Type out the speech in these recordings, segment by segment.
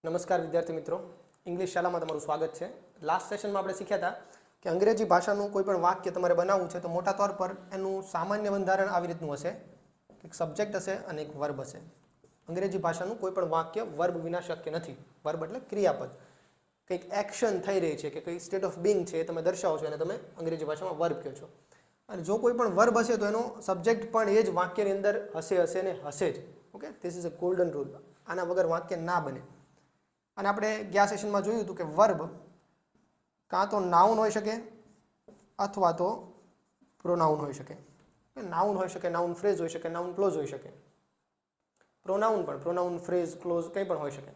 નમસ્કાર વિદ્યાર્થી મિત્રો, ઇંગ્લિશ શાળામાં તમારું સ્વાગત છે. લાસ્ટ સેશનમાં આપણે શીખ્યા હતા કે અંગ્રેજી ભાષાનું કોઈ પણ વાક્ય તમારે બનાવવું છે તો મોટા તौर પર એનું સામાન્ય બંધારણ આવી રીતનું હશે. એક સબ્જેક્ટ હશે અને એક વર્બ હશે. અંગ્રેજી ભાષાનું કોઈ પણ વાક્ય વર્બ વિના શક્ય નથી. વર્બ એટલે ક્રિયાપદ. કંઈક એક્શન થઈ રહી છે કે કંઈ સ્ટેટ ઓફ બિંગ છે એ તમે દર્શાવો છો અને તમે અંગ્રેજી ભાષામાં વર્બ કહો છો. અને જો કોઈ પણ વર્બ હશે તો એનો સબ્જેક્ટ પણ એ જ વાક્યની અંદર હશે ને હશે જ. Okay, this is a golden rule. આના વગર વાક્ય ના બને. અને આપણે ગયા સેશનમાં જોયું હતું કે વર્બ કાં તો નાઉન હોઈ શકે અથવા તો પ્રોનાઉન હોઈ શકે. નાઉન હોઈ શકે, નાઉન ફ્રેઝ હોઈ શકે, નાઉન ક્લોઝ હોઈ શકે. પ્રોનાઉન ફ્રેઝ ક્લોઝ કંઈ પણ હોઈ શકે.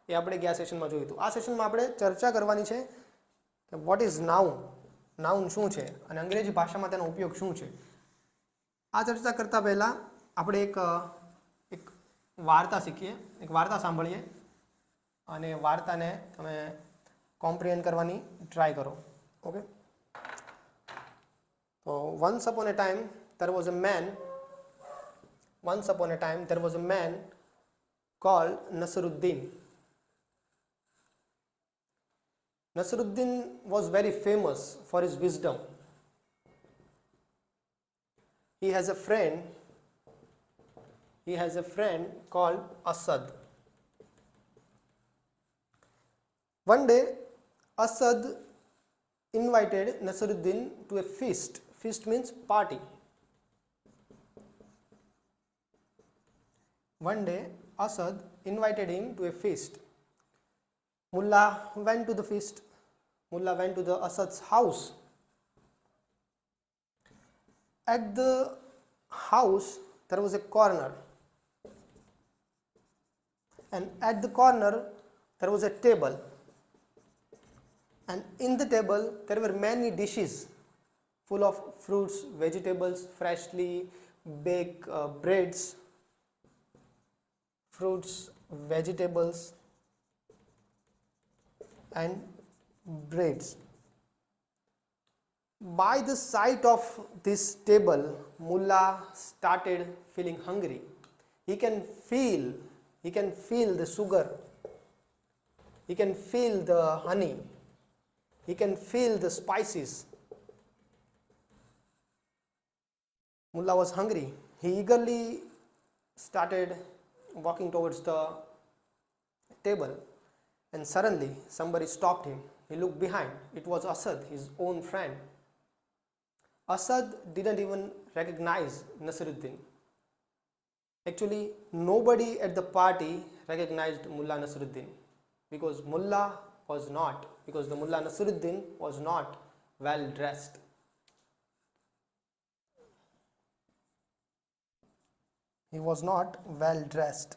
એ આપણે ગયા સેશનમાં જોયું હતું. આ સેશનમાં આપણે ચર્ચા કરવાની છે કે વોટ ઇઝ નાઉન, નાઉન શું છે અને અંગ્રેજી ભાષામાં તેનો ઉપયોગ શું છે. આ ચર્ચા કરતા પહેલાં આપણે એક વાર્તા શીખીએ, એક વાર્તા સાંભળીએ અને વાર્તાને તમે કોમ્પ્રિહેન્ડ કરવાની ટ્રાય કરો. ઓકે, તો once upon a time there was a man called Nasruddin. Nasruddin was very famous for his wisdom. He has a friend called Asad. One day, Asad invited Nasruddin to a feast. Feast means party. One day, Asad invited him to a feast. Mullah went to the feast. Mullah went to the Asad's house. At the house, there was a corner. And at the corner, there was a table. And in the table, there were many dishes full of fruits, vegetables, freshly baked breads, fruits, vegetables, and breads. By the sight of this table, Mullah started feeling hungry. He can feel the sugar. He can feel the honey. He can feel the spices. Mullah was hungry. He eagerly started walking towards the table, and suddenly somebody stopped him. He looked behind. It was Asad, his own friend. Asad didn't even recognize Nasruddin. Actually, nobody at the party recognized Mullah Nasruddin because the Mullah Nasruddin was not well dressed. He was not well dressed.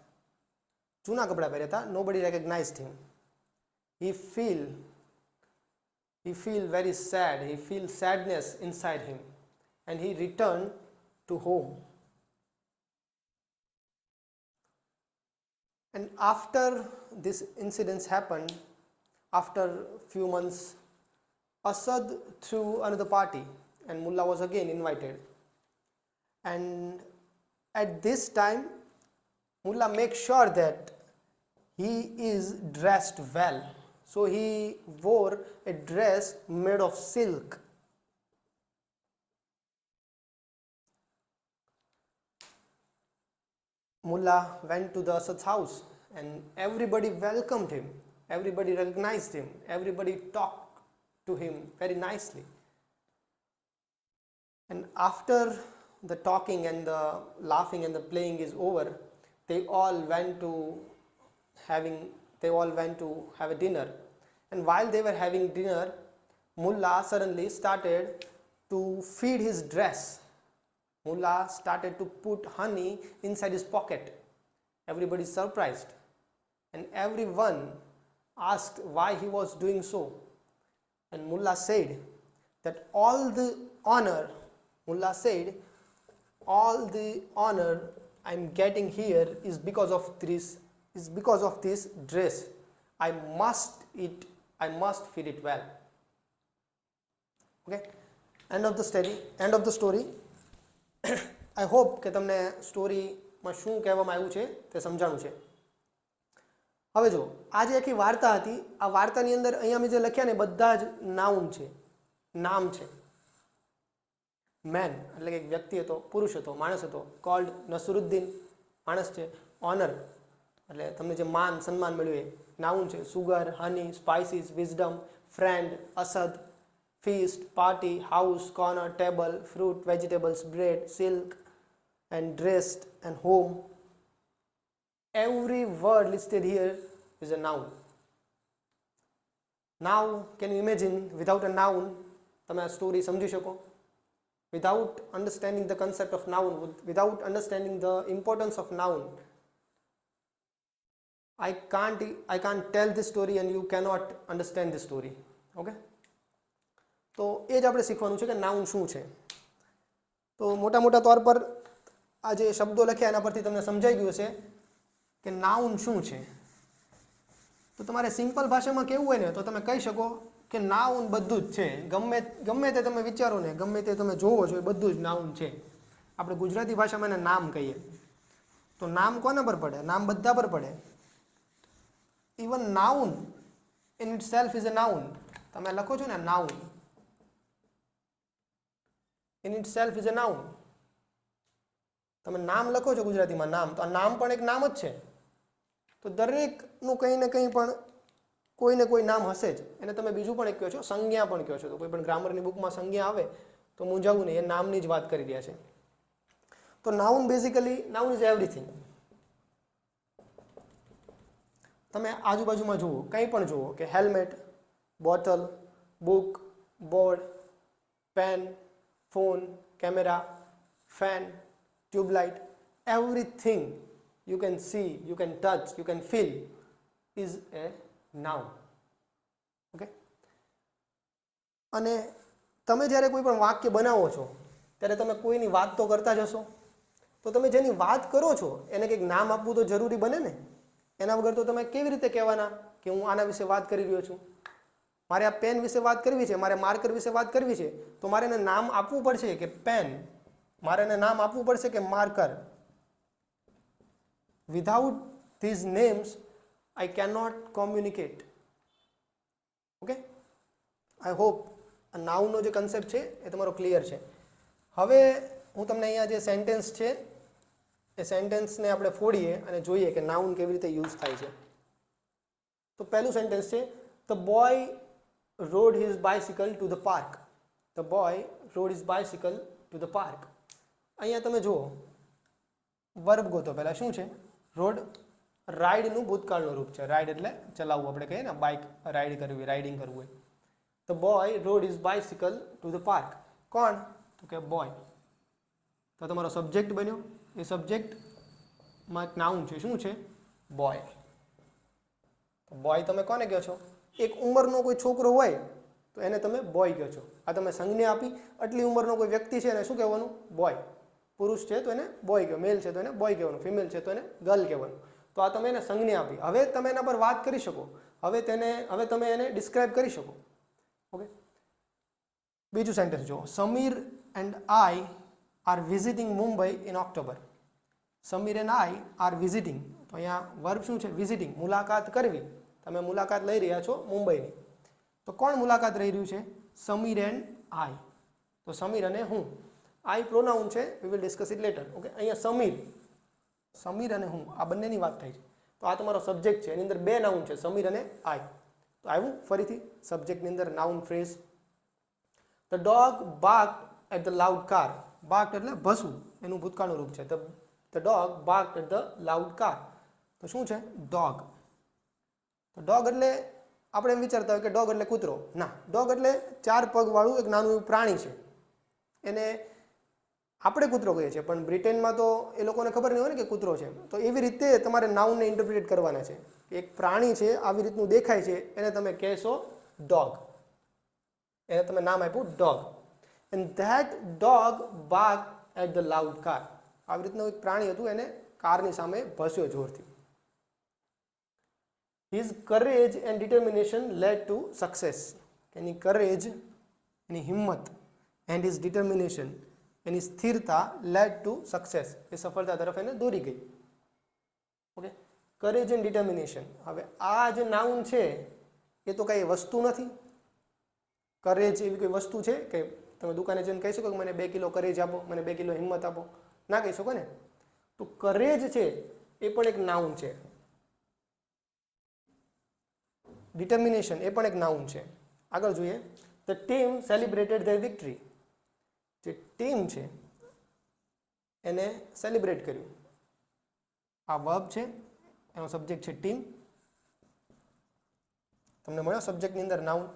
જૂના કપડા પહેર્યા હતા. Nobody recognized him. He feel very sad. He feels sadness inside him, and he returned to home. And after this incident happened, after few months, Asad threw another party, and Mullah was again invited. And at this time, Mullah makes sure that he is dressed well. So he wore a dress made of silk. Mullah went to the Asad's house and everybody welcomed him. Everybody recognized him. Everybody talked to him very nicely. And after the talking and the laughing and the playing is over, they all went to have a dinner. And while they were having dinner, Mullah suddenly started to feed his dress. Mullah started to put honey inside his pocket. Everybody surprised, and everyone asked why he was doing so. And Mullah said that all the honor I'm getting here is because of this dress. I must feed it well. Okay, end of the story. I hope કે તમને સ્ટોરીમાં શું કહેવામાં આવ્યું છે તે સમજાણું છે. હવે જો આ જે આખી વાર્તા હતી, આ વાર્તાની અંદર અહીંયા મેં જે લખ્યા ને બધા જ નાઉન છે, નામ છે. મેન એટલે કે એક વ્યક્તિ હતો, પુરુષ હતો, માણસ હતો. કોલ્ડ નસરુદ્દીન માણસ છે. ઓનર એટલે તમને જે માન સન્માન મળ્યું એ નાઉન છે. Sugar, honey, spices, wisdom, friend, Asad, feast, party, house, corner, table, fruit, vegetables, bread, silk and dressed and home. Every word listed here is a noun. Now, can you imagine without a noun, તમે આ story સમજી શકો? Without understanding the concept of noun, without understanding the importance of noun, I can't tell this story and you cannot understand this story. Okay? તો એ જ આપણે શીખવાનું છે કે નાઉન શું છે. તો મોટા તौर પર આ જે શબ્દો લખ્યા એના પરથી તમને સમજાઈ ગયું છે કે નાઉન શું છે. તો તમારે સિમ્પલ ભાષામાં કહેવું હોય ને તો તમે કહી શકો કે નાઉન બધું જ છે. ગમે તે તમે વિચારો ને, ગમે તે તમે જોવો છો, એ બધું જ નાઉન છે. આપણે ગુજરાતી ભાષામાં એને નામ કહીએ. તો નામ કોના પર પડે? નામ બધા પર પડે. Even noun in itself is a noun. તમે લખો છો ને noun, in itself is a noun. તમે નામ લખો છો ગુજરાતીમાં નામ, તો આ નામ પણ એક નામ જ છે. તો દરેકનું કંઈ ને કંઈ પણ કોઈ ને કોઈ નામ હશે જ. એને તમે બીજું પણ એક કહો છો, સંજ્ઞા પણ કહો છો. તો કોઈ પણ ગ્રામરની બુકમાં સંજ્ઞા આવે તો મૂંઝાવું નહીં, એ નામની જ વાત કરી રહ્યા છે. તો noun basically, noun is everything. તમે આજુબાજુમાં જુઓ, કંઈ પણ જુઓ કે helmet, bottle, book, board, pen, phone, camera, fan, tubelight, everything you can see, you can touch, you can feel is a noun. Okay? અને તમે જ્યારે કોઈ પણ વાક્ય બનાવો છો ત્યારે તમે કોઈની વાત તો કરતા જ હશો. તો તમે જેની વાત કરો છો એને કંઈક નામ આપવું તો જરૂરી બને ને. એના વગર તો તમે કેવી રીતે કહેવાના કે હું આના વિશે વાત કરી રહ્યો છું, મારે આ પેન વિશે વાત કરવી છે, મારે માર્કર વિશે વાત કરવી છે, તો મારે એને નામ આપવું પડશે કે પેન, મારે એને નામ આપવું પડશે કે marker. Without these names, I cannot communicate. Okay? I hope આ નાઉનનો જે કન્સેપ્ટ છે એ તમારો ક્લિયર છે. હવે હું તમને અહીંયા જે સેન્ટેન્સ છે એ સેન્ટેન્સને આપણે ફોડીએ અને જોઈએ કે નાઉન કેવી રીતે યુઝ થાય છે. તો પહેલું સેન્ટેન્સ છે, the boy road his bicycle to the park. The boy road his bicycle to the park. અહીંયા તમે જુઓ, વર્બ ગોતો. પહેલાં શું છે? રોડ. રાઇડનું ભૂતકાળનું રૂપ છે. રાઇડ એટલે ચલાવવું, આપણે કહીએ ને બાઇક રાઇડ કરવી, રાઇડિંગ કરવું હોય. The boy road his bicycle to the park. કોણ? તો કે બોય. તો તમારો સબ્જેક્ટ બન્યો. એ સબ્જેક્ટમાં એક નાઉન છે. શું છે? બોય. બોય તમે કોને કહો છો? એક ઉંમરનો કોઈ છોકરો હોય તો એને તમે બોય કહો છો. આ તમે સંજ્ઞા આપી. આટલી ઉંમરનો કોઈ વ્યક્તિ છે એને શું કહેવાનું? બોય. પુરુષ છે તો એને બોય કહેવાનું, મેલ છે તો એને બોય કહેવાનું, ફિમેલ છે તો એને ગર્લ કહેવાનું. તો આ તમે એને સંજ્ઞા આપી. હવે તમે એના પર વાત કરી શકો. હવે તમે એને ડિસ્ક્રાઇબ કરી શકો. ઓકે? બીજું સેન્ટેન્સ જુઓ, Samir and I are visiting Mumbai in October. Samir and I are visiting. તો અહીંયા વર્બ શું છે? વિઝિટિંગ, મુલાકાત કરવી. તમે મુલાકાત લઈ રહ્યા છો મુંબઈની. તો કોણ મુલાકાત લઈ રહ્યું છે? Samir and I. તો સમીર અને હું. આઈ પ્રોનાઉન છે, we will discuss it later. Okay? અહીંયા સમીર અને હું આ બંનેની વાત થાય છે. તો આ તમારો સબ્જેક્ટ છે. એની અંદર બે નાઉન છે, સમીર અને આઈ. તો આવ્યું ફરીથી સબ્જેક્ટની અંદર noun phrase. The dog barked at the loud car. Barked એટલે ભસવું, એનું ભૂતકાળનું રૂપ છે. The dog barked at the loud car. તો શું છે? ડોગ. તો ડોગ એટલે આપણે એમ વિચારતા હોય કે ડોગ એટલે કૂતરો. ના, ડોગ એટલે 4 પગવાળું એક નાનું એવું પ્રાણી છે. એને આપણે કૂતરો કહીએ છીએ, પણ બ્રિટેનમાં તો એ લોકોને ખબર નહીં હોય ને કે કૂતરો છે. તો એવી રીતે તમારે નાઉનને ઇન્ટરપ્રિટેટ કરવાના છે. એક પ્રાણી છે, આવી રીતનું દેખાય છે, એને તમે કહેશો ડોગ. એને તમે નામ આપ્યું dog. And that dog barked at the loud car. આવી રીતનું એક પ્રાણી હતું, એને કારની સામે ભસ્યો જોરથી. His courage and determination led to success. એની કરેજ, એની હિંમત, and his determination, એની સ્થિરતા led to success. એ સફળતા તરફ એને દોરી ગઈ. ઓકે? Courage and determination. હવે આ જે નાઉન છે એ તો કઈ વસ્તુ નથી. કરેજ એવી કોઈ વસ્તુ છે કે તમે દુકાને જઈને કહી શકો કે મને 2 કિલો કરેજ આપો, મને 2 કિલો હિંમત આપો? ના કહી શકો ને. તો કરેજ છે એ પણ એક નાઉન છે. ડિટર્મિનેશન એ પણ એક નાઉન છે. આગળ જોઈએ. The team celebrated their victory. જે ટીમ છે એને સેલિબ્રેટ કર્યું. આ વર્બ છે, એનો સબ્જેક્ટ છે ટીમ. તમને મળ્યો સબ્જેક્ટની અંદર noun.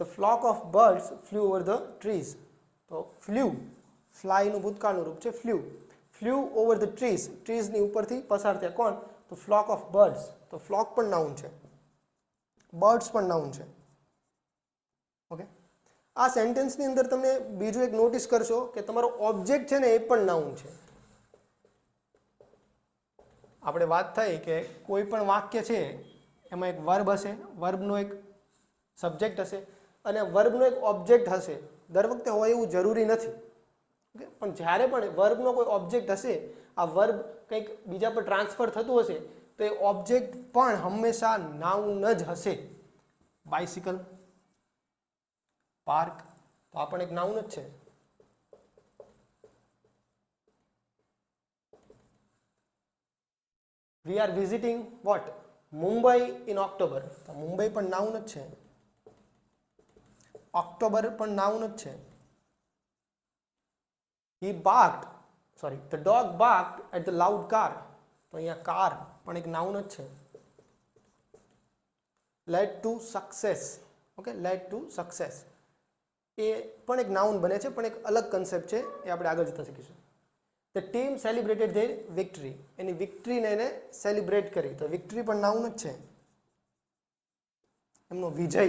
The flock of birds flew over the trees. તો ફ્લ્યુ, ફ્લાયનું ભૂતકાળનું રૂપ છે flew. Flew over the trees, ટ્રીઝની ઉપરથી પસાર થયા. કોણ? તો ફ્લોક ઓફ બર્ડ્સ. તો ફ્લોક પણ નાઉન છે, બર્ડ્સ પણ નાઉન છે. ઓકે. આ સેન્ટેન્સની અંદર તમે બીજું એક નોટિસ કરશો કે તમારો ઓબ્જેક્ટ છે ને એ પણ નાઉન છે. આપણે વાત થઈ કે કોઈ પણ વાક્ય છે એમાં એક વર્બ હશે, વર્બનો એક સબ્જેક્ટ હશે અને વર્બનો એક ઓબ્જેક્ટ હશે. દર વખતે હોય એવું જરૂરી નથી. ઓકે. પણ જ્યારે પણ વર્બનો કોઈ ઓબ્જેક્ટ હશે, આ વર્બ કંઈક બીજા પર ટ્રાન્સફર થતું હશે તો એ ઓબ્જેક્ટ પણ હંમેશા નાઉન જ હશે. બાઇસિકલ, પાર્ક, તો આ પણ એક નાઉન જ છે. We are visiting what? Mumbai in October. તો મુંબઈ પણ નાઉન જ છે, ઓક્ટોબર પણ નાઉન જ છે. He barked, sorry, the dog barked at the loud car. તો અહીંયા કાર પણ એક નાઉન જ છે. Led to success. Okay, led to success એ પણ એક નાઉન બને છે, પણ એક અલગ કન્સેપ્ટ છે, એ આપણે આગળ જતા શીખીશું. The team celebrated their victory. એની વિક્ટરીને એને સેલિબ્રેટ કરી. તો વિક્ટરી પણ નાઉન જ છે, એમનો વિજય.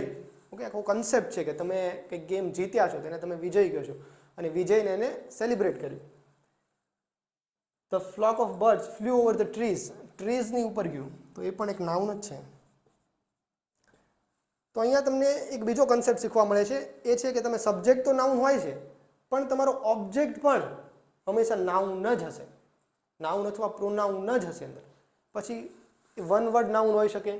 ઓકે, આખો કન્સેપ્ટ છે કે તમે કંઈક ગેમ જીત્યા છો તેને તમે વિજય કહો છો અને વિજયને એને સેલિબ્રેટ કર્યું. The flock of birds flew over the trees. ટ્રીઝની ઉપર ગયું, તો એ પણ એક નાઉન જ છે. તો અહીંયા તમને એક બીજો કન્સેપ્ટ શીખવા મળે છે, એ છે કે તમે સબ્જેક્ટ તો નાઉન હોય છે, પણ તમારો ઓબ્જેક્ટ પણ હંમેશા નાઉન જ હશે. નાઉન અથવા પ્રોનાઉન જ હશે અંદર. પછી એ વન વર્ડ નાઉન હોઈ શકે,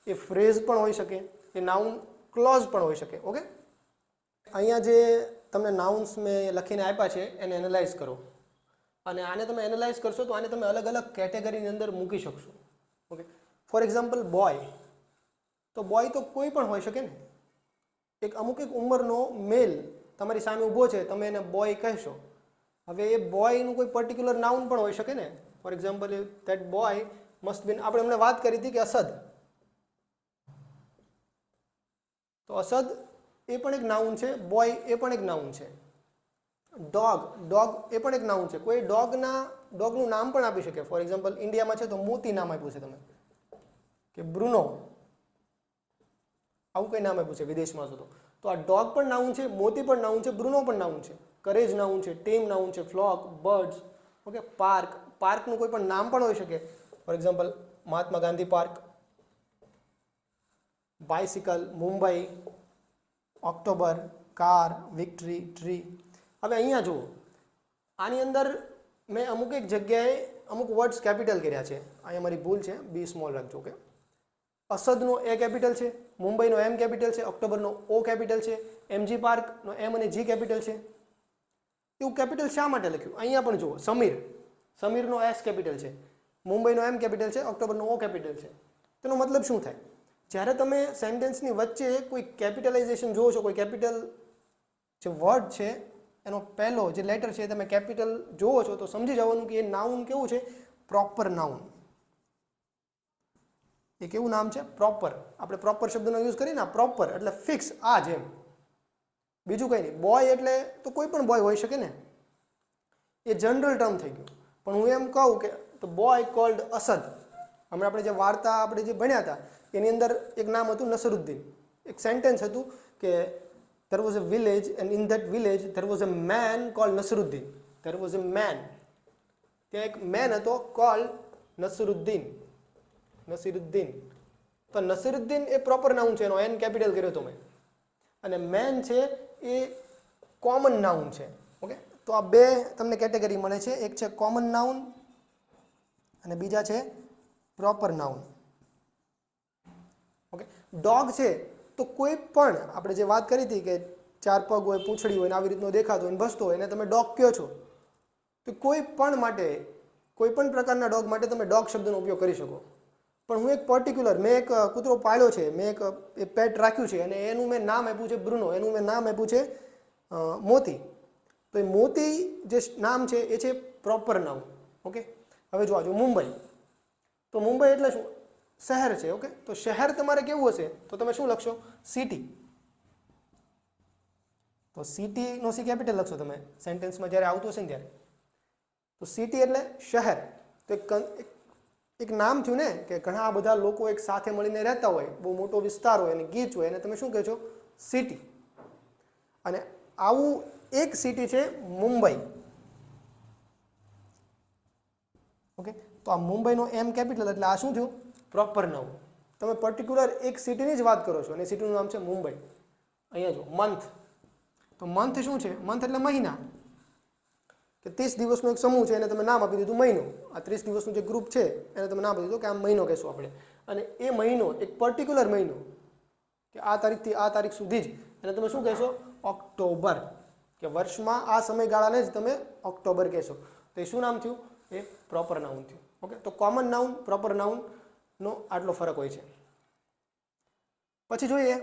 એ ફ્રેઝ પણ હોઈ શકે, એ નાઉન ક્લોઝ પણ હોઈ શકે. ઓકે. અહીંયા જે તમને નાઉન્સ મેં લખીને આપ્યા છે એને એનાલાઇઝ કરો. અને આને તમે એનાલાઇઝ કરશો તો આને તમે અલગ અલગ કેટેગરીની અંદર મૂકી શકશો. ઓકે. For example boy. તો બોય તો કોઈ પણ હોઈ શકે ને. એક અમુક એક ઉંમરનો મેલ તમારી સામે ઊભો છે, તમે એને બોય કહેશો. હવે એ બોયનું કોઈ પર્ટિક્યુલર નાઉન પણ હોઈ શકે ને. For example that boy must been, આપણે હમણાં વાત કરી હતી કે અસદ. તો અસદ એ પણ એક નાઉન છે, બોય એ પણ એક નાઉન છે. ડોગ, ડોગ એ પણ એક નાઉન છે. કોઈ ડોગનું નામ પણ આપી શકે. ફોર એક્ઝામ્પલ ઇન્ડિયામાં છે તો મોતી નામ આપ્યું છે તમે, કે બ્રુનો, આવું કંઈ નામ આપ્યું છે વિદેશમાં છો તો આ ડોગ પણ નાઉન છે, મોતી પણ નાઉન છે, બ્રુનો પણ નાઉન છે, કરેજ નાઉન છે, ટીમ નાઉન છે, ફ્લોક, બર્ડ્સ. ઓકે. પાર્ક, પાર્કનું કોઈ પણ નામ પણ હોઈ શકે. For example Mahatma Gandhi park, bicycle, Mumbai, October, car, victory, tree. હવે અહીંયા જુઓ, આની અંદર મેં અમુક એક જગ્યાએ અમુક વર્ડ્સ કેપિટલ કર્યા છે. અહીંયા મારી ભૂલ છે, બી સ્મોલ રાખજો. ઓકે. અસદનો એ કેપિટલ છે, મુંબઈનો એમ કેપિટલ છે, ઓક્ટોબરનો ઓ કેપિટલ છે, એમજી પાર્કનો એમ અને જી કેપિટલ છે. એવું કેપિટલ શા માટે લખ્યું? અહીંયા પણ જુઓ, સમીર, સમીરનો એસ કેપિટલ છે, મુંબઈનો એમ કેપિટલ છે, ઓક્ટોબરનો ઓ કેપિટલ છે. તેનો મતલબ શું થાય? જ્યારે તમે સેન્ટેન્સની વચ્ચે કોઈ કેપિટલાઇઝેશન જુઓ છો, કોઈ કેપિટલ જે વર્ડ છે એનો પહેલો જે લેટર છે તમે કેપિટલ જુઓ છો, તો સમજી જવાનું કે એ નાઉન કેવું છે? Proper noun. એ કેવું નામ છે? પ્રોપર. આપણે પ્રોપર શબ્દનો યુઝ કરીએ ને, પ્રોપર એટલે ફિક્સ, આ જેમ, બીજું કંઈ નહીં. બોય એટલે તો કોઈ પણ બોય હોઈ શકે ને, એ જનરલ ટર્મ થઈ ગયું. પણ હું એમ કહું કે ધ બોય કોલ્ડ અસદ. હમણાં આપણે જે વાર્તા આપણે જે ભણ્યા હતા એની અંદર એક નામ હતું નસરુદ્દીન. એક સેન્ટેન્સ હતું કે there was a village and in that village there was a man called Nasruddin. There was a man. ત્યાં એક મેન હતો કોલ્ડ નસરુદ્દીન. નસીરુદ્દીન. તો નસીરુદ્દીન એ પ્રોપર નાઉન છે, એનો એન કેપિટલ કર્યો તો મેં. અને મેન છે એ કોમન નાઉન છે. ઓકે. તો આ બે તમને કેટેગરી મળે છે. એક છે કોમન નાઉન અને બીજા છે પ્રોપર નાઉન. ઓકે, ડોગ છે તો કોઈ પણ આપણે જે વાત કરી હતી કે 4 પગ હોય, પૂંછડી હોય ને આવી રીતનો દેખાતો હોય ને ભસતો હોય એને તમે ડોગ કહો છો, તો કોઈ પણ માટે, કોઈ પણ પ્રકારના ડોગ માટે તમે ડોગ શબ્દનો ઉપયોગ કરી શકો. પણ હું એક પર્ટિક્યુલર, મેં એક કૂતરો પાળ્યો છે, મેં એક પેટ રાખ્યું છે અને એનું મેં નામ આપ્યું છે બ્રુનો, એનું મેં નામ આપ્યું છે મોતી. તો એ મોતી જે નામ છે એ છે પ્રોપર નાઉન. ઓકે, હવે જો મુંબઈ, તો મુંબઈ એટલે શું? શહેર છે. ઓકે, તો શહેર તમારે કેવું હશે તો તમે શું લખશો? સિટી. તો સિટીનો સી કેપિટલ લખશો તમે સેન્ટેન્સમાં જ્યારે આવતું હશે ને ત્યારે. તો સિટી એટલે શહેર. તો એક નામ થયું ને કે ઘણા બધા લોકો એક સાથે મળીને રહેતા હોય, બહુ મોટો વિસ્તાર હોય અને ગીચ હોય, અને તમે શું કહો છો? સિટી. અને આવું એક સિટી છે મુંબઈ. ઓકે, તો આ મુંબઈનો એમ કેપિટલ એટલે આ શું થયું? Proper noun. તમે પર્ટિક્યુલર એક સિટીની જ વાત કરો છો અને સિટીનું નામ છે મુંબઈ. અહીંયા જો મંથ, તો મંથ શું છે? મંથ એટલે મહિના. કે 30 દિવસનો એક સમૂહ છે એને તમે નામ આપી દીધું મહિનો. આ 30 દિવસનું જે ગ્રુપ છે એને તમે નામ આપી દીધું કે આમ મહિનો કહેશું આપણે. અને એ મહિનો એક પર્ટિક્યુલર મહિનો કે આ તારીખથી આ તારીખ સુધી જ એને તમે શું કહેશો? ઓક્ટોબર. કે વર્ષમાં આ સમયગાળાને જ તમે ઓક્ટોબર કહેશો. તો એ શું નામ થયું? એ પ્રોપર નાઉન થયું. ઓકે, તો કોમન નાઉન, પ્રોપર નાઉનનો આટલો ફરક હોય છે. પછી જોઈએ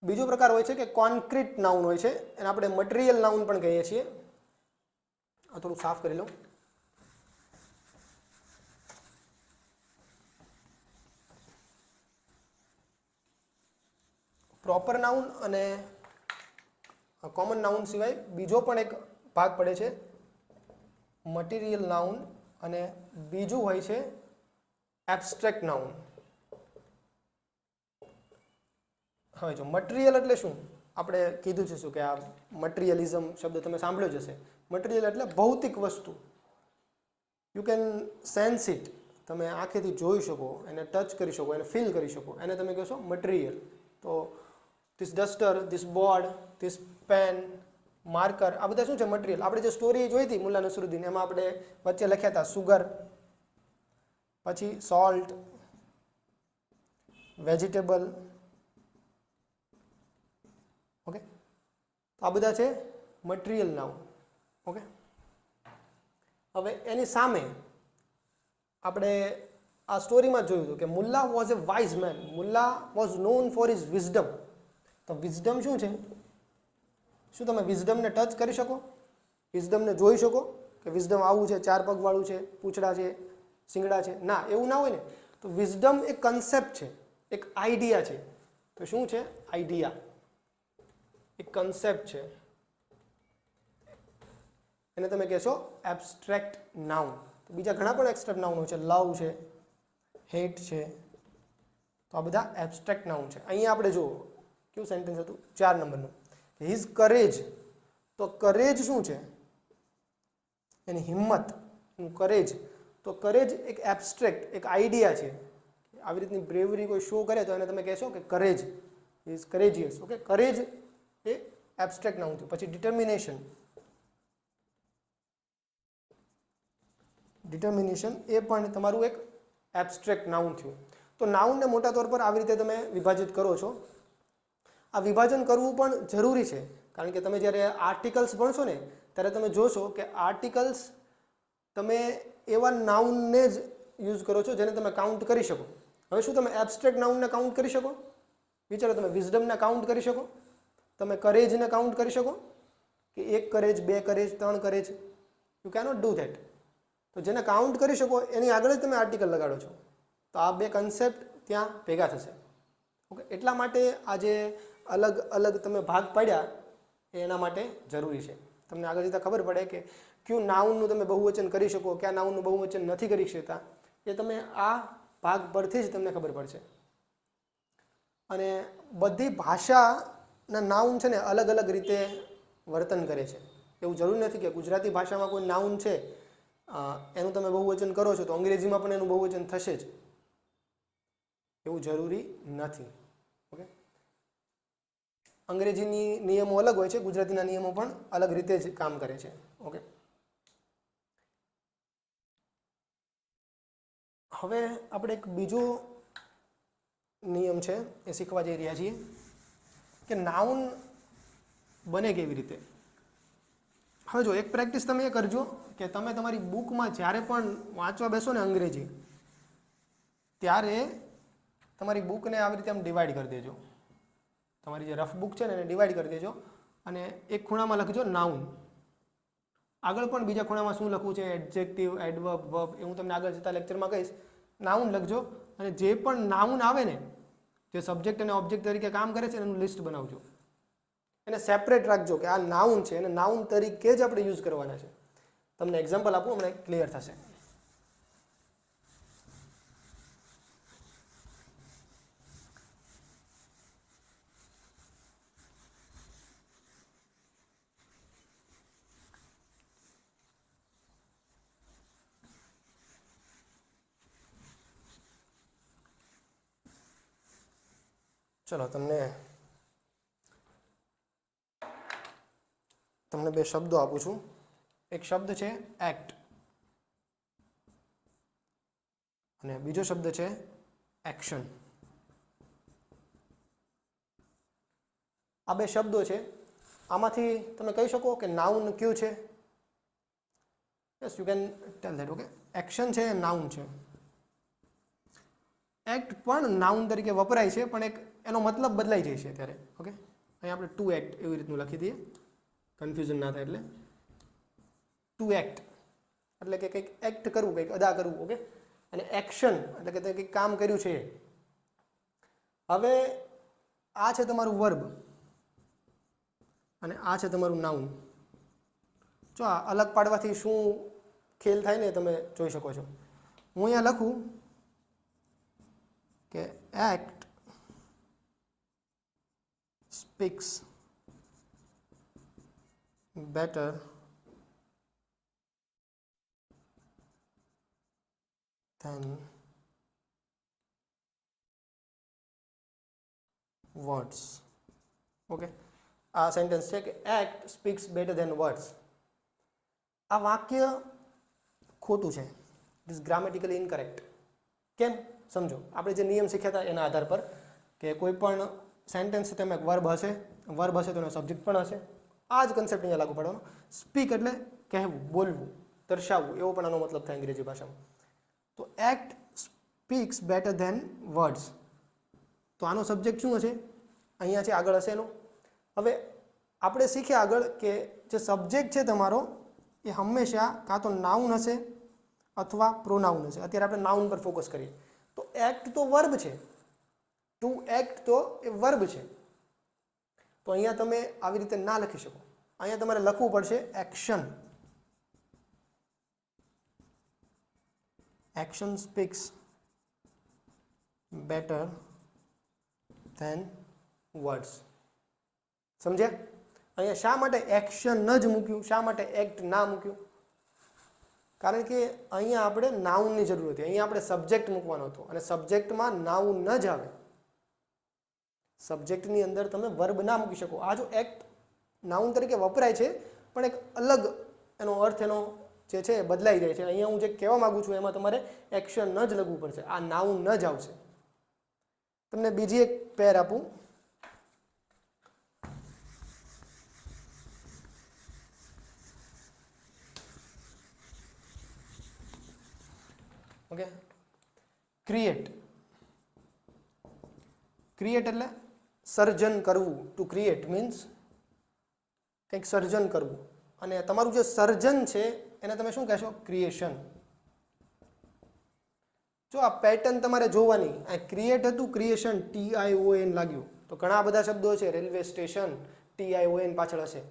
બીજો પ્રકાર હોય છે કે કોન્ક્રીટ નાઉન હોય છે, એને આપણે મટીરિયલ નાઉન પણ કહીએ છીએ. આ થોડું સાફ કરી લઉં. પ્રોપર નાઉન અને કોમન નાઉન સિવાય બીજો પણ એક ભાગ પડે છે મટીરિયલ નાઉન, અને બીજું હોય છે એબ્સ્ટ્રેક્ટ નાઉન. હવે જો મટીરિયલ એટલે શું? આપણે કીધું છે શું કે આ મટીરિયલિઝમ શબ્દ તમે સાંભળ્યો જ હશે. મટીરિયલ એટલે ભૌતિક વસ્તુ. You can sense it. તમે આંખેથી જોઈ શકો, એને ટચ કરી શકો, એને ફીલ કરી શકો, એને તમે કહેશો મટીરિયલ. તો this duster, this board, this pen, marker, આ બધા શું છે? મટીરિયલ. આપણે જે સ્ટોરી જોઈ હતી મુલ્લા નસરુદ્દીન, એમાં આપણે વચ્ચે લખ્યા હતા સુગર, પછી સોલ્ટ, વેજીટેબલ. ઓકે, આ બધા છે મટીરિયલ નાઉન. ઓકે, હવે એની સામે આપણે આ સ્ટોરીમાં જોયું હતું કે Mulla was a wise man. Mulla was known for his wisdom. તો વિઝડમ શું છે? શું તમે વિઝડમને ટચ કરી શકો? વિઝડમને જોઈ શકો કે વિઝડમ આવું છે, 4 પગવાળું છે, પૂંછડા છે, શિંગડા છે? ના, એવું ના હોય ને. તો વિઝડમ એક કન્સેપ્ટ છે, એક આઈડિયા છે. તો શું છે? આઈડિયા, એક કન્સેપ્ટ છે. એને તમે કહેશો એબ્સ્ટ્રેક્ટ નાઉન. તો બીજા ઘણા પણ એબ્સ્ટ્રેક્ટ નાઉન હોય છે, લવ છે, હેટ છે. તો આ બધા એબ્સ્ટ્રેક્ટ નાઉન છે. અહીંયા આપણે જુઓ કેવું સેન્ટેન્સ હતું 4 નંબરનું, હિઝ કરેજ. તો કરેજ શું છે? એની હિંમત, એનું કરેજ. તો કરેજ એક એબ્સ્ટ્રેક્ટ, એક આઈડિયા છે. આવી રીતની બ્રેવરી કોઈ શો કરે તો એને તમે કહેશો કે courage, is courageous. Okay, courage એ એબ્સ્ટ્રેક્ટ નાઉન થયું. પછી ડિટર્મિનેશન. ડિટર્મિનેશન એ પણ તમારું એક એબ્સ્ટ્રેક્ટ નાઉન થયું. તો નાઉનને મોટા તौर પર આવી રીતે તમે વિભાજિત કરો છો. આ વિભાજન કરવું પણ જરૂરી છે, કારણ કે તમે જ્યારે આર્ટિકલ્સ ભણશો ને ત્યારે તમે જોશો કે આર્ટિકલ્સ તમે એવા નાઉનને જ યુઝ કરો છો જેને તમે કાઉન્ટ કરી શકો. હવે શું તમે એબ્સ્ટ્રેક્ટ નાઉનને કાઉન્ટ કરી શકો? વિચારો, તમે વિઝડમને કાઉન્ટ કરી શકો? તમે કરેજને કાઉન્ટ કરી શકો કે 1 courage, 2 courage, 3 courage? You cannot do that. તો જેને કાઉન્ટ કરી શકો એની આગળ જ તમે આર્ટિકલ લગાડો છો. તો આ બે કન્સેપ્ટ ત્યાં ભેગા થશે. ઓકે, એટલા માટે આ જે અલગ અલગ તમે ભાગ પાડ્યા એ એના માટે જરૂરી છે. તમને આગળ જતાં ખબર પડે કે કયું નાઉનનું તમે બહુવચન કરી શકો, કયા નાઉનનું બહુવચન નથી કરી શકતા, એ તમે આ ભાગ પરથી જ તમને ખબર પડશે. અને બધી ભાષાના નાઉન છે ને અલગ અલગ રીતે વર્તન કરે છે. એવું જરૂરી નથી કે ગુજરાતી ભાષામાં કોઈ નાઉન છે એનું તમે બહુવચન કરો છો તો અંગ્રેજીમાં પણ એનું બહુવચન થશે જ, એવું જરૂરી નથી. ઓકે, અંગ્રેજીની નિયમો અલગ હોય છે, ગુજરાતીના નિયમો પણ અલગ રીતે જ કામ કરે છે. ઓકે, હવે આપણે એક બીજો નિયમ છે એ શીખવા જઈ રહ્યા છીએ કે નાઉન બને કેવી રીતે. હવે જો એક પ્રેક્ટિસ તમે એ કરજો કે તમે તમારી બુકમાં જ્યારે પણ વાંચવા બેસો ને અંગ્રેજી, ત્યારે તમારી બુકને આવી રીતે આમ ડિવાઈડ કરી દેજો. તમારી જે રફ બુક છે ને એને ડિવાઈડ કરી દેજો અને એક ખૂણામાં લખજો નાઉન. આગળ પણ બીજા ખૂણામાં શું લખવું છે, એડજેક્ટિવ, એડવર્બ, વર્બ, એ હું તમને આગળ જતા લેક્ચરમાં કહીશ. નાઉન લખજો અને જે પણ નાઉન આવે ને, જે સબ્જેક્ટ અને ઓબ્જેક્ટ તરીકે કામ કરે છે એનું લિસ્ટ બનાવજો. એને સેપરેટ રાખજો કે આ નાઉન છે, એને નાઉન તરીકે જ આપણે યુઝ કરવાના છે. તમને એક્ઝામ્પલ આપું, હમણાં ક્લિયર થશે. ચલો તમને બે શબ્દો આપું છું. એક શબ્દ છે એક્ટ અને બીજો શબ્દ છે એક્શન. આ બે શબ્દો છે. આમાંથી તમે કહી શકો કે નાઉન કયું છે? Yes, you can tail that. Okay, action છે એ નાઉન છે. એક્ટ પણ નાઉન તરીકે વપરાય છે, પણ એક એનો મતલબ બદલાઈ જાય છે ત્યારે. ઓકે, અહીં આપણે ટુ એક્ટ એવી રીતનું લખી દઈએ, કન્ફ્યુઝન ના થાય એટલે. ટુ એક્ટ એટલે કે કંઈક એક્ટ કરવું, કંઈક અદા કરવું. ઓકે, અને એક્શન એટલે કે કંઈક કામ કર્યું છે. હવે આ છે તમારું વર્બ અને આ છે તમારું નાઉન. જો આ અલગ પાડવાથી શું ખેલ થાય ને તમે જોઈ શકો છો. હું અહીંયા લખું કે act speaks better than words. ઓકે, આ સેન્ટેન્સ છે કે act speaks better than words. આ વાક્ય ખોટું છે. It is grammatically incorrect. કેમ? સમજો. આપણે જે નિયમ શીખ્યા હતા એના આધાર પર કે કોઈ પણ સેન્ટેન્સ તમે વર્બ હશે તો એનો સબ્જેક્ટ પણ હશે. આ જ કન્સેપ્ટ અહીંયા લાગુ પાડવાનો. સ્પીક એટલે કહેવું, બોલવું, દર્શાવવું, એવો પણ આનો મતલબ થાય અંગ્રેજી ભાષામાં. તો act speaks better than words. તો આનો સબ્જેક્ટ શું હશે? અહીંયા છે, આગળ હશે એનો. હવે આપણે શીખ્યા આગળ કે જે સબ્જેક્ટ છે તમારો એ હંમેશા કાં તો નાઉન હશે અથવા પ્રોનાઉન હશે. અત્યારે આપણે નાઉન પર ફોકસ કરીએ. તો એક્ટ તો વર્બ છે, ટુ એક્ટ તો એ વર્બ છે. તો અહીંયા તમે આવી રીતે ના લખી શકો. અહીંયા તમારે લખવું પડશે action. Action speaks better than words. સમજ્યા? અહીંયા શા માટે એક્શન જ મૂક્યું, શા માટે એક્ટ ના મૂક્યું? કારણ કે અહીંયા આપણે નાઉનની જરૂર હતી. અહીંયા આપણે સબ્જેક્ટ મૂકવાનો હતો અને સબ્જેક્ટમાં નાઉન ન જ આવે. સબ્જેક્ટની અંદર તમે વર્બ ના મૂકી શકો. આ જો એક્ટ નાઉન તરીકે વપરાય છે, પણ એક અલગ એનો અર્થ એનો જે છે એ બદલાઈ જાય છે. અહીંયા હું જે કહેવા માંગુ છું એમાં તમારે એક્શન ન જ લખવું પડશે, આ નાઉન ન જ આવશે. તમને બીજી એક પેર આપું. Okay, create. ક્રિએટ એટલે સર્જન કરવું. ટુ ક્રિએટ મીન્સ કંઈક સર્જન કરવું. અને તમારું જે સર્જન છે એને તમે શું કહેશો? ક્રિએશન. જો આ પેટર્ન તમારે જોવાની. આ ક્રિએટ હતું, ક્રિએશન TION લાગ્યું. તો ઘણા બધા શબ્દો છે, રેલવે સ્ટેશન, TION પાછળ હશે.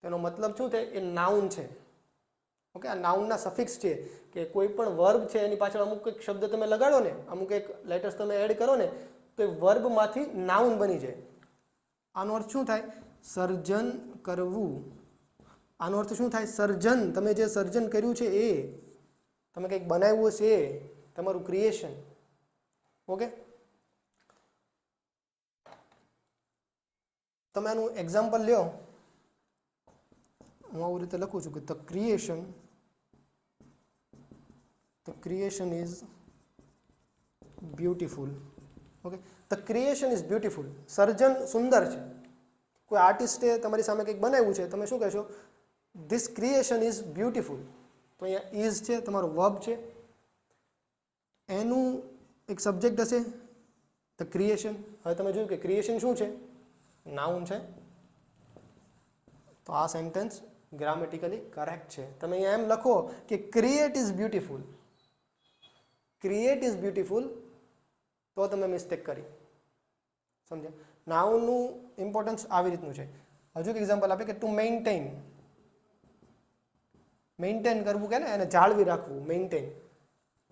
તેનો મતલબ શું થાય? એ નાઉન છે. ઓકે, આ નાઉનના સફિક્સ છે કે કોઈ પણ વર્બ છે એની પાછળ અમુક એક શબ્દ તમે લગાડો ને, અમુક એક લેટર્સ તમે એડ કરો ને, તો એ વર્બમાંથી નાઉન બની જાય. આનો અર્થ શું થાય? સર્જન કરવું. આનો અર્થ શું થાય? સર્જન. તમે જે સર્જન કર્યું છે એ, તમે કંઈક બનાવ્યું હશે એ તમારું ક્રિએશન. ઓકે, તમે આનું એક્ઝામ્પલ લ્યો. હું આવી રીતે લખું છું કે the creation the creation is beautiful. Okay, the creation is beautiful. સર્જન સુંદર છે. કોઈ આર્ટિસ્ટે તમારી સામે કંઈક બનાવ્યું છે, તમે શું કહેશો? This creation is beautiful. તો અહીંયા ઇઝ છે, તમારો વર્બ છે, એનું એક સબ્જેક્ટ હશે ધ ક્રિએશન. હવે તમે જોયું કે ક્રિએશન શું છે? નાઉન છે. તો આ સેન્ટેન્સ ગ્રામેટિકલી કરેક્ટ છે. તમે અહીંયા એમ લખો કે create is beautiful, create is beautiful, તો તમે મિસ્ટેક કરી. સમજ્યા? નાઉનનું ઇમ્પોર્ટન્સ આવી રીતનું છે. હજુ એક એક્ઝામ્પલ આપે કે ટુ મેન્ટેન, મેન્ટેન કરવું કે ને એને જાળવી રાખવું, મેન્ટેન.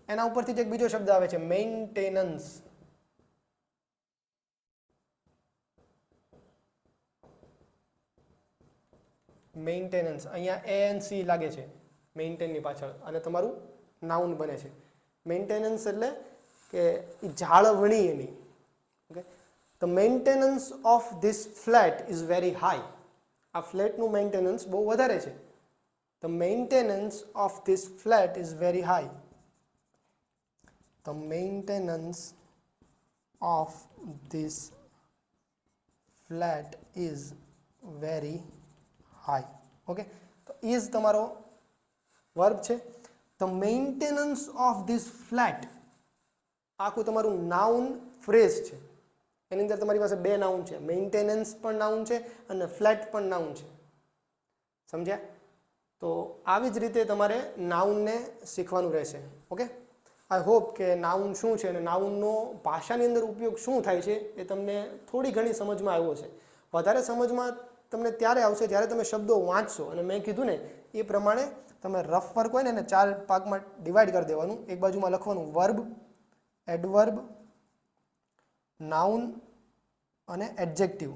એના ઉપરથી જ એક બીજો શબ્દ આવે છે મેન્ટેનન્સ. મેન્ટેનન્સ, અહીંયા ANC લાગે છે મેન્ટેનની પાછળ અને તમારું નાઉન બને છે. મેન્ટેનન્સ એટલે કે જાળવણી એની. Okay, the maintenance of this flat is very high. આ ફ્લેટનું મેન્ટેનન્સ બહુ વધારે છે. The maintenance of this flat is very high. The maintenance of this flat is very high. Okay, તો ઇઝ તમારો વર્બ છે. The maintenance of this flat આખું તમારું નાઉન ફ્રેઝ છે. એની અંદર તમારી પાસે બે નાઉન છે, મેન્ટેનન્સ પણ નાઉન છે અને ફ્લેટ પણ નાઉન છે. સમજ્યા? તો આવી જ રીતે તમારે નાઉનને શીખવાનું રહેશે. ઓકે, આઈ હોપ કે નાઉન શું છે અને નાઉનનો ભાષાની અંદર ઉપયોગ શું થાય છે એ તમને થોડી ઘણી સમજમાં આવ્યો છે. વધારે સમજમાં તમને ત્યારે આવશે જ્યારે તમે શબ્દો વાંચશો. અને મેં કીધું ને એ પ્રમાણે તમે રફ વર્ક હોય ને એને 4 ભાગમાં ડિવાઈડ કરી દેવાનું. એક બાજુમાં લખવાનું વર્બ, એડવર્બ, નાઉન અને એડજેક્ટિવ.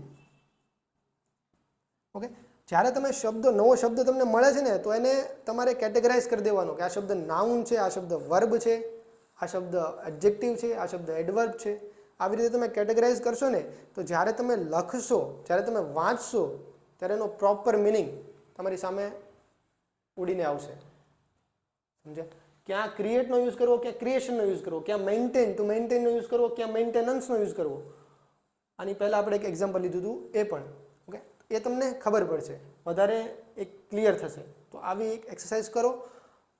ઓકે, જ્યારે તમે નવો શબ્દ તમને મળે છે ને તો એને તમારે કેટેગરાઇઝ કરી દેવાનો કે આ શબ્દ નાઉન છે, આ શબ્દ વર્બ છે, આ શબ્દ એડજેક્ટિવ છે, આ શબ્દ એડવર્બ છે. આવી રીતે તમે કેટેગરાઇઝ કરશો ને તો જ્યારે તમે લખશો, જ્યારે તમે વાંચશો ત્યારે એનો પ્રોપર મિનિંગ તમારી સામે ઉડીને આવશે. સમજ્યા? ક્યાં ક્રિએટનો યુઝ કરવો, ક્યાં ક્રિએશનનો યુઝ કરવો, ક્યાં મેન્ટેન ટુ મેન્ટેનનો યુઝ કરવો, ક્યાં મેન્ટેનન્સનો યુઝ કરવો. આની પહેલાં આપણે એક એક્ઝામ્પલ લીધું હતું એ પણ. ઓકે, એ તમને ખબર પડશે, વધારે એક ક્લિયર થશે. તો આવી એક એક્સરસાઇઝ કરો,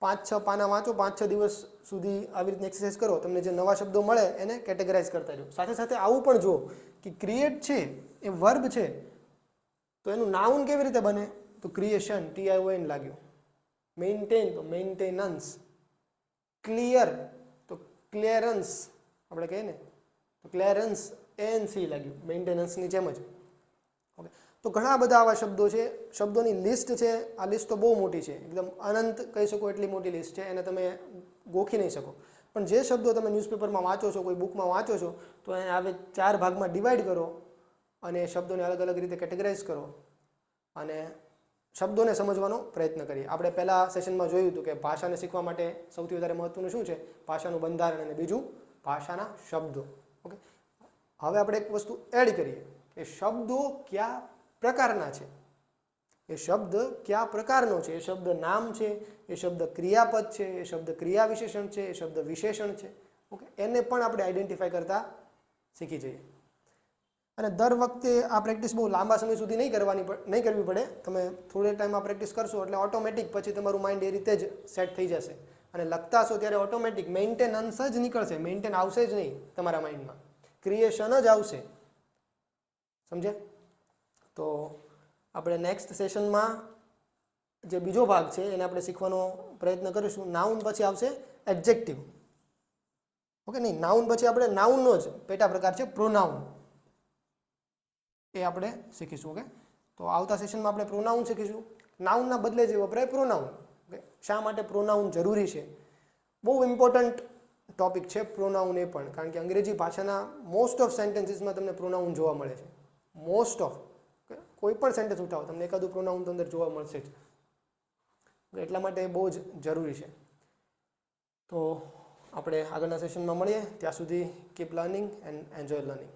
5-6 પાના વાંચો, 5-6 દિવસ સુધી આવી રીતની એક્સરસાઇઝ કરો. તમને જે નવા શબ્દો મળે એને કેટેગરાઇઝ કરતા રહો. સાથે સાથે આવું પણ જુઓ કે ક્રિએટ છે એ વર્બ છે તો એનું નાઉન કેવી રીતે બને? તો ક્રિએશન, TION લાગ્યું. મેન્ટેન તો મેન્ટેનન્સ. ક્લિયર તો ક્લિયરન્સ, આપણે કહીએ ને તો ક્લિયરન્સ, ANC લાગ્યું, મેન્ટેનન્સની જેમ જ. ઓકે, તો ઘણા બધા આવા શબ્દો છે, શબ્દોની લિસ્ટ છે. આ લિસ્ટ તો બહુ મોટી છે, એકદમ અનંત કહી શકો એટલી મોટી લિસ્ટ છે, એને તમે ગોખી નહીં શકો. પણ જે શબ્દો તમે ન્યૂઝપેપરમાં વાંચો છો, કોઈ બુકમાં વાંચો છો, તો એને આવે 4 ભાગમાં ડિવાઈડ કરો અને શબ્દોને અલગ અલગ રીતે કેટેગરાઇઝ કરો અને શબ્દોને સમજવાનો પ્રયત્ન કરીએ. આપણે પહેલા સેશનમાં જોયું હતું કે ભાષાને શીખવા માટે સૌથી વધારે મહત્વનું શું છે? ભાષાનું બંધારણ અને બીજું ભાષાના શબ્દો. ઓકે, હવે આપણે એક વસ્તુ એડ કરીએ કે શબ્દો કયા પ્રકારના છે. એ શબ્દ કયા પ્રકારનો છે? એ શબ્દ નામ છે, એ શબ્દ ક્રિયાપદ છે, એ શબ્દ ક્રિયા વિશેષણ છે, એ શબ્દ વિશેષણ છે. ઓકે, એને પણ આપણે આઈડેન્ટિફાઈ કરતા શીખી જઈએ. અને દર વખતે આ પ્રેક્ટિસ બહુ લાંબા સમય સુધી નહીં કરવી પડે. તમે થોડે ટાઈમમાં પ્રેક્ટિસ કરશો એટલે ઓટોમેટિક પછી તમારું માઇન્ડ એ રીતે જ સેટ થઈ જશે અને લખતા હશો ત્યારે ઓટોમેટિક મેન્ટેનન્સ જ નીકળશે. મેન્ટેન આવશે જ નહીં તમારા માઇન્ડમાં, ક્રિએશન જ આવશે. સમજ્યા? તો આપણે નેક્સ્ટ સેશનમાં જે બીજો ભાગ છે એને આપણે શીખવાનો પ્રયત્ન કરીશું. નાઉન પછી આવશે એડજેક્ટિવ. ઓકે, નહીં, નાઉન પછી આપણે નાઉનનો જ પેટા પ્રકાર છે પ્રોનાઉન, એ આપણે શીખીશું. ઓકે, તો આવતા સેશનમાં આપણે પ્રોનાઉન શીખીશું. નાઉનના બદલે જે વપરાય પ્રોનાઉન. ઓકે, શા માટે પ્રોનાઉન જરૂરી છે? બહુ ઇમ્પોર્ટન્ટ ટોપિક છે પ્રોનાઉન એ પણ, કારણ કે અંગ્રેજી ભાષાના મોસ્ટ ઓફ સેન્ટેન્સીસમાં તમને પ્રોનાઉન જોવા મળે છે. મોસ્ટ ઓફ કોઈ પણ સેન્ટેન્સ ઉઠાવો તમને એકાદું પ્રોનાઉન તો અંદર જોવા મળશે જ. એટલા માટે એ બહુ જ જરૂરી છે. તો આપણે આગળના સેશનમાં મળીએ. ત્યાં સુધી keep learning and enjoy learning.